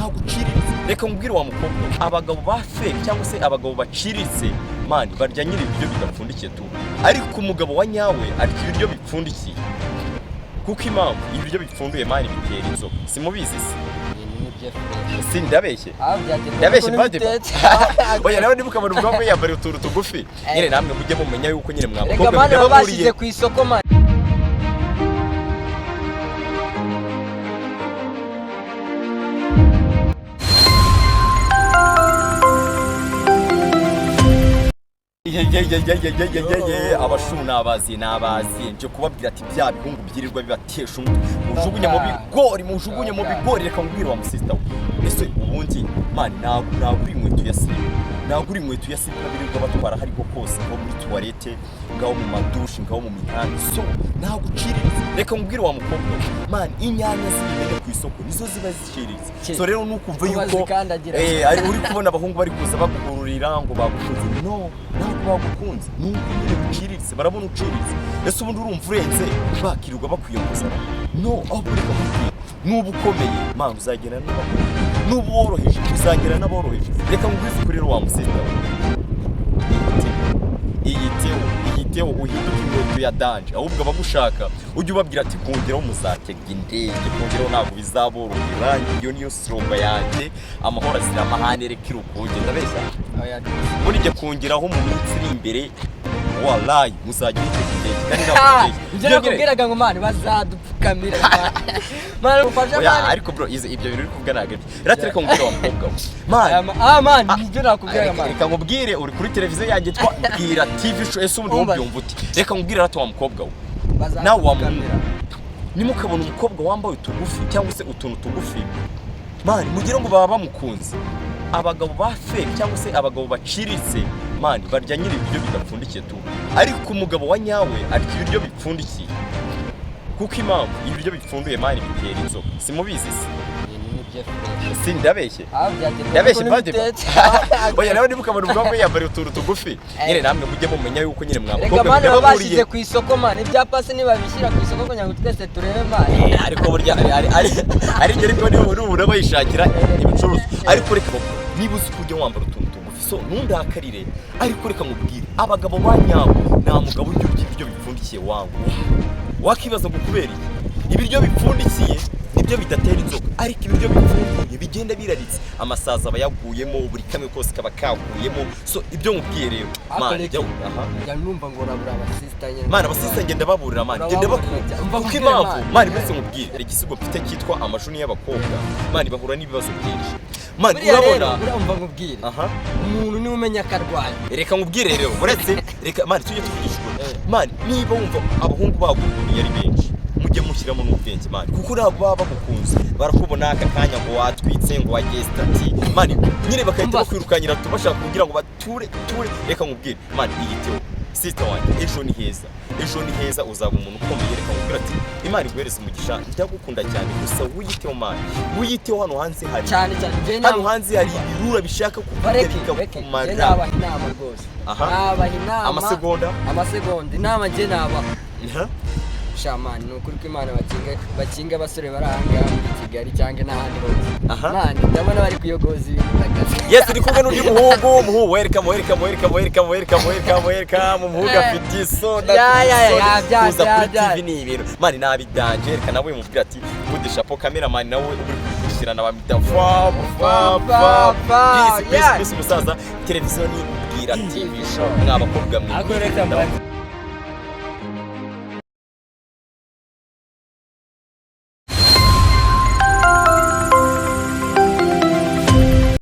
ntago uciriritse reka nkubwire wa mukobwa abagabo ba fake cyangwa se abagabo baciriritse mani barya nyiri ibiryo bidapfundikiye tu ariko umugabo wa nyawe arya ibiryo bipfundikiye kuko impamvu ibiryo bipfunduye mani bitera inzoka simubizi se ndabeshye bade oya nawe ndibukabona ubwo yambara utuntu tugufi nyine namwe mujye mumenya yuko nyine mwabakobwa babashyize ku isoko mani abashuru nabazi nje kubabwira ati bya bihungu byirirwa bibatesha mujugunye mu bigori reka ngubwire wa musista ese ubundi mani naguri inkweto ya Siripa naguri inkweto ya Siripa birirwa batwara hariho kose ngo muri toilette ngaho mu madushi ngaho mu mihanda so naguciriritse reka ngubwire wa mukobwa mani inyanya zibene ku isoko nizo ziba ziciriritse so rero nukumva yuko ari uri kubona abahungu bari kuza baguhururira ngo bagukunze no bagukunze nuko nyine uciriritse barabona uciriritse ese ubundi urumva urenze bakirirwa bakwiyoboza no aho buri kamubwira nubu ukomeye mpamvu uzagera n'abakuru nubu woroheje uzagera n'aboroheje reka ngwize kuri rero wa musista iyiteho uhinduka inkweto ya danje ahubwo abagushaka ujye ubabwira ati kongeraho muzatega indege kongeraho ntabwo bizaborohera iyo niyo slogan yanjye amahoro azira amahane reka irukunge ndabeshya muri jye kongeraho mu minsi iri imbere wallahi muzagira indege kandi ntabwo nakubwiraga ngo mani bazadupfukamira mani ufasha mani ariko bro ibyo bintu uri kuvuga ntabwo rero reka ngubwire wa mukobwa mani ibyo nakubwiraga mani reka ngubwire uri kuri televiziyo yanjye twabwira TV show ese ubundi wumva uti reka ngubwire rero wa mukobwa nawe wamukamera nimukabona umukobwa wambaye utugufi cyangwa se utuntu tugufi mani mugire ngo baba bamukunze abagabo ba fake cyangwa se abagabo baciriritse mani barya nyiri ibiryo bidapfundikiye tu ariko umugabo wa nyawe arya ibiryo bipfundikiye kuko impamvu ibiryo bipfunduye mani bitera inzoka simubizi se ndabeshye bade oya nawe ndibukabona ubwo yambara utuntu tugufi nyine namwe mujye mumenya yuko nyine mwabakobwa babashyize ku isoko mani ibyapa se nibabishyira ku isoko kugira ngo twese turebe mani ariko burya ari ngeri ko niba urubura bayishakira ibicuruzwa ariko reka niba uzi kujya wambara utuntu tugufi so ntundakarire ariko reka nkubwire abagabo ba nyabo nta mugabo urya ibiryo bipfundikiye wangu wakibaza ngo kubera ibiryo bipfundikiye nibyo bidatera inzoka ariko ibiryo bipfundiye bigenda biraritse amasaza abayaguyemo buri kamwe kose kaba kaguyemo so ibyo nkubwiye rero mani jya numva ngo urabura abasista nyine mani abasista ngenda baburira mani ngenda bakunda kuko impamvu mani mwese nkubwire hari igisigo mfite cyitwa amashuni y'abakobwa mani bahura n'ibibazo byinshi mani urabona urumva nkubwire umuntu niwe umenya akarwaye reka nkubwire rero uretse reka mani tujye tuvugishwa mani niba wumva abahungu bagukuriye ari benshi mujye mushyiramo n'ubwenge mani kuko nabo baba bagukunze barakubona aka kanya ngo watwitse ngo wagiye stati mani nyine bakahita bakwirukanyira tubashaka kugira ngo bature reka nkubwire mani iyiteho sister wanjye ejo ni heza uzaba umuntu ukomeye reka nkubwire ati imana iguhereze umugisha ndagukunda cyane gusa wiyiteho mani wiyiteho hano hanze hari cyane hano hanze hari ibirura bishaka kukumarika nabaha inama rwose nabaha inama amasegonda inama njye nabaha shamani nukuri ko imana bakinga abasore barahanga muri Kigali cyangwa n'ahandi hose mani ndabona bari kuyogoza ibintu ndagaze yes ndi kumwe n'undi muhungu welcome umuhungu afite isoda kuza kuri TV ni ibintu mani nabidanje reka nawe mubwira ati kudisha po cameraman nawe uri gushyirana bamita peace musaza televiziyo ni bwira TV show mwabakobwa mwe